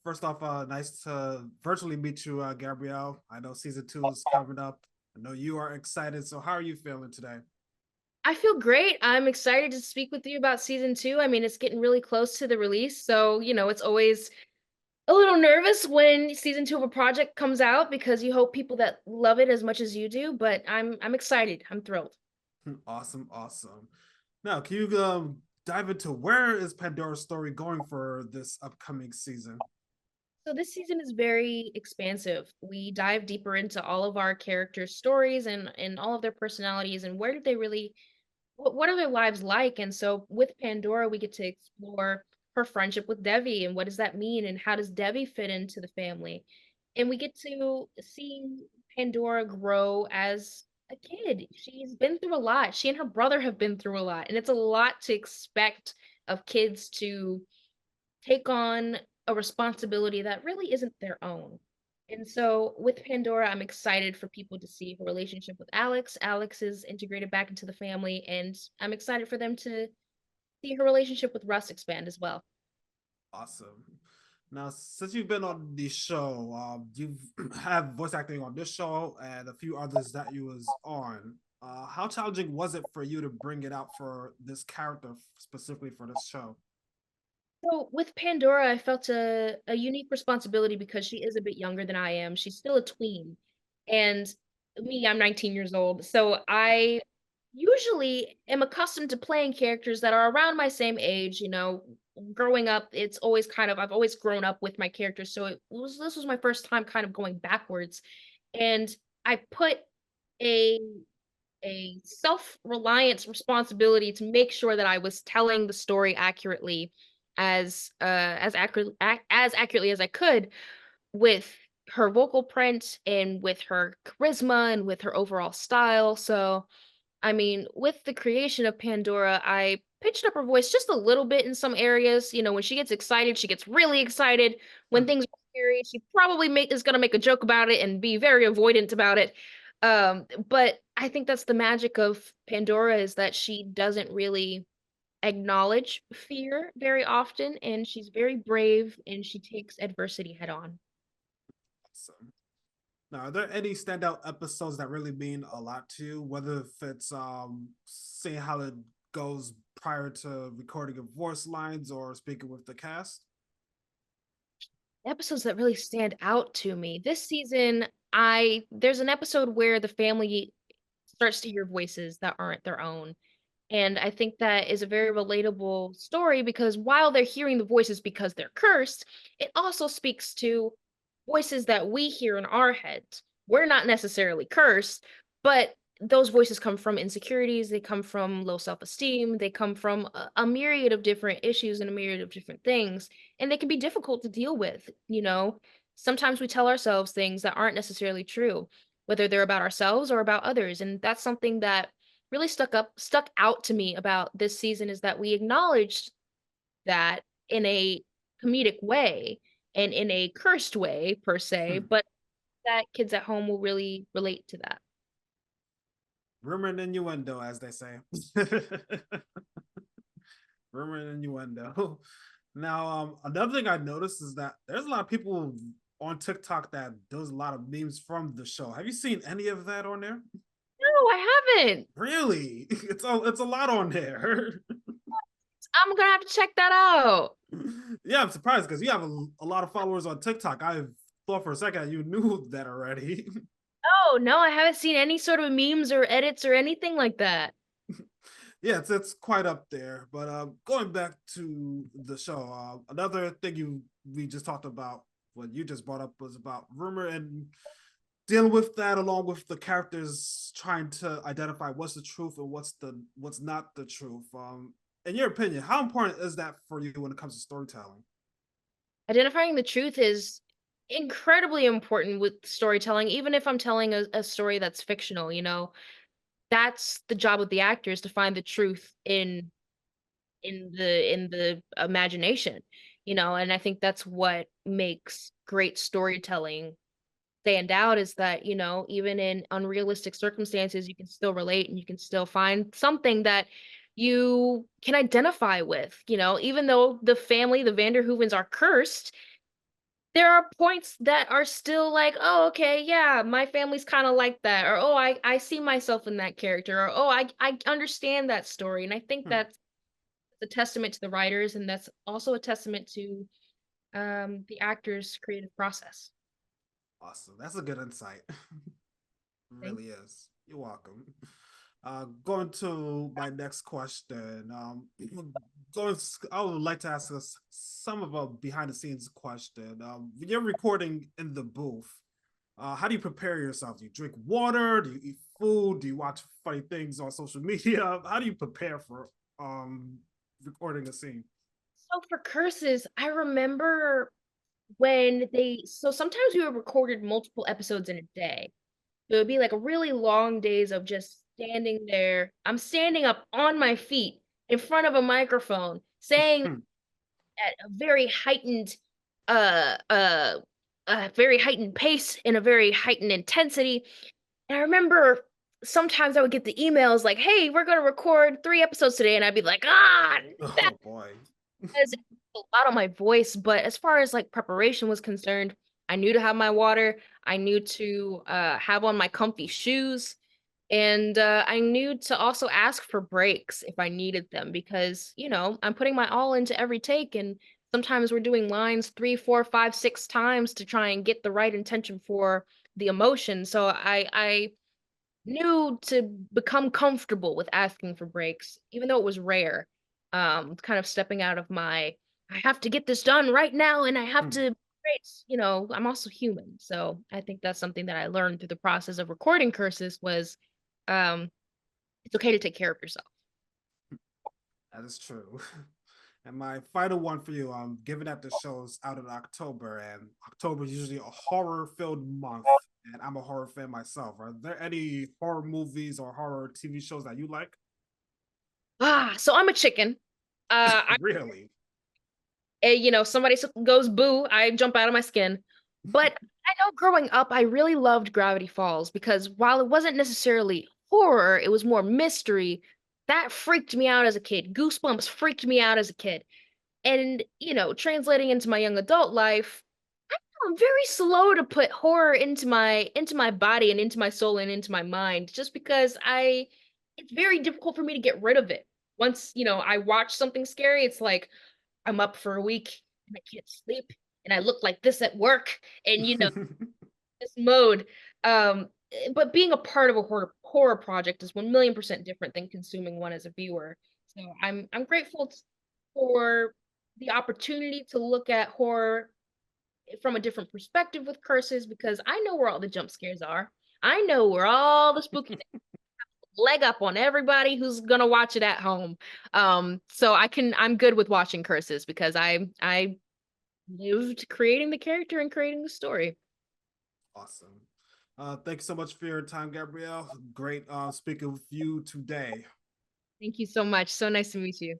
First off, nice to virtually meet you, Gabrielle. I know season two is coming up. I know you are excited. So, how are you feeling today? I feel great. I'm excited to speak with you about season two. I mean, it's getting really close to the release. So, it's always a little nervous when season two of a project comes out because you hope people that love it as much as you do. But I'm excited. I'm thrilled. Awesome, awesome. Now, can you dive into where is Pandora's story going for this upcoming season? So this season is very expansive. We dive deeper into all of our characters' stories and all of their personalities and where did they really what are their lives like? And so with Pandora, we get to explore her friendship with Devi and what does that mean and how does Devi fit into the family? And we get to see Pandora grow as a kid. She's been through a lot. She and her brother have been through a lot, and it's a lot to expect of kids to take on a responsibility that really isn't their own. And so with Pandora, I'm excited for people to see her relationship with Alex. Alex is integrated back into the family, and I'm excited for them to see her relationship with Russ expand as well. Awesome. Now, since you've been on the show, you've have voice acting on this show and a few others that you was on. How challenging was it for you to bring it out for this character specifically for this show? So with Pandora, I felt a unique responsibility because she is a bit younger than I am. She's still a tween. And me, I'm 19 years old. So I usually am accustomed to playing characters that are around my same age, growing up, it's always kind of I've always grown up with my characters. So this was my first time kind of going backwards. And I put a self-reliance responsibility to make sure that I was telling the story accurately as accurately as I could with her vocal print and with her charisma and with her overall style. So, I mean, with the creation of Pandora, I pitched up her voice just a little bit in some areas. When she gets excited, she gets really excited. When things are serious, she probably is going to make a joke about it and be very avoidant about it. But I think that's the magic of Pandora is that she doesn't really acknowledge fear very often, and she's very brave and she takes adversity head on. Awesome. Now, are there any standout episodes that really mean a lot to you? Whether if it's seeing how it goes prior to recording of voice lines or speaking with the cast? Episodes that really stand out to me. This season, I there's an episode where the family starts to hear voices that aren't their own. And I think that is a very relatable story because while they're hearing the voices because they're cursed, it also speaks to voices that we hear in our heads. We're not necessarily cursed, but those voices come from insecurities, they come from low self-esteem, they come from a myriad of different issues and a myriad of different things, and they can be difficult to deal with. Sometimes we tell ourselves things that aren't necessarily true, whether they're about ourselves or about others, and that's something that really stuck out to me about this season is that we acknowledged that in a comedic way and in a cursed way per se, Hmm. but that kids at home will really relate to that. Rumor and innuendo, as they say. Rumor and innuendo. Now, another thing I noticed is that there's a lot of people on TikTok that does a lot of memes from the show. Have you seen any of that on there? No, I haven't. Really? It's a lot on there. I'm gonna have to check that out. Yeah, I'm surprised because you have a lot of followers on TikTok. I thought for a second you knew that already. Oh, no, I haven't seen any sort of memes or edits or anything like that. Yeah, it's quite up there. But going back to the show, another thing you we just talked about, what you just brought up was about rumor and dealing with that along with the characters trying to identify what's the truth and what's not the truth. In your opinion, how important is that for you when it comes to storytelling? Identifying the truth is incredibly important with storytelling, even if I'm telling a story that's fictional. That's the job of the actors to find the truth in the imagination. And I think that's what makes great storytelling stand out is that, even in unrealistic circumstances, you can still relate and you can still find something that you can identify with, even though the family, the Vanderhoovens are cursed, there are points that are still like, "Oh, okay, yeah, my family's kinda like that," or, "Oh, I see myself in that character," or, "Oh, I understand that story," and I think Hmm, that's a testament to the writers, and that's also a testament to, the actors' creative process. awesome. That's a good insight. Thank Really is. You're welcome. Going to my next question. I would like to ask us some of a behind the scenes question. When you're recording in the booth, how do you prepare yourself? Do you drink water? Do you eat food? Do you watch funny things on social media? How do you prepare for um recording a scene? So for curses, I remember when sometimes we recorded multiple episodes in a day. So it would be like a really long days of just standing there. I'm standing up on my feet in front of a microphone saying at a uh uh very heightened pace and a very heightened intensity. And I remember sometimes I would get the emails like, "Hey, we're gonna record 3 episodes today," and I'd be like, "Ah, Oh boy. because a lot on my voice." But as far as like preparation was concerned, I knew to have my water. I knew to have on my comfy shoes. And I knew to also ask for breaks if I needed them because, I'm putting my all into every take. And sometimes we're doing lines three, four, five, 6 times to try and get the right intention for the emotion. So I knew to become comfortable with asking for breaks, even though it was rare. Kind of stepping out of my, I have to get this done right now and I have to breaks. I'm also human. So I think that's something that I learned through the process of recording curses was um it's okay to take care of yourself. That is true. And my final one for you, given that the show's out in October, and October is usually a horror-filled month, and I'm a horror fan myself. Are there any horror movies or horror TV shows that you like? So I'm a chicken. I Really? somebody goes boo, I jump out of my skin. But I know growing up, I really loved Gravity Falls because while it wasn't necessarily horror, it was more mystery. That freaked me out as a kid. Goosebumps freaked me out as a kid. And, translating into my young adult life, I'm very slow to put horror into my body and into my soul and into my mind just because I it's very difficult for me to get rid of it. Once, I watch something scary, it's like I'm up for a week and I can't sleep and I look like this at work and this mode. But being a part of a horror project is 1,000,000% different than consuming one as a viewer. So I'm grateful for the opportunity to look at horror from a different perspective with curses because I know where all the jump scares are. I know where all the spooky leg up on everybody who's gonna watch it at home. So I'm good with watching curses because I lived creating the character and creating the story. Awesome. Thanks so much for your time, Gabrielle. Great speaking with you today. Thank you so much. So nice to meet you.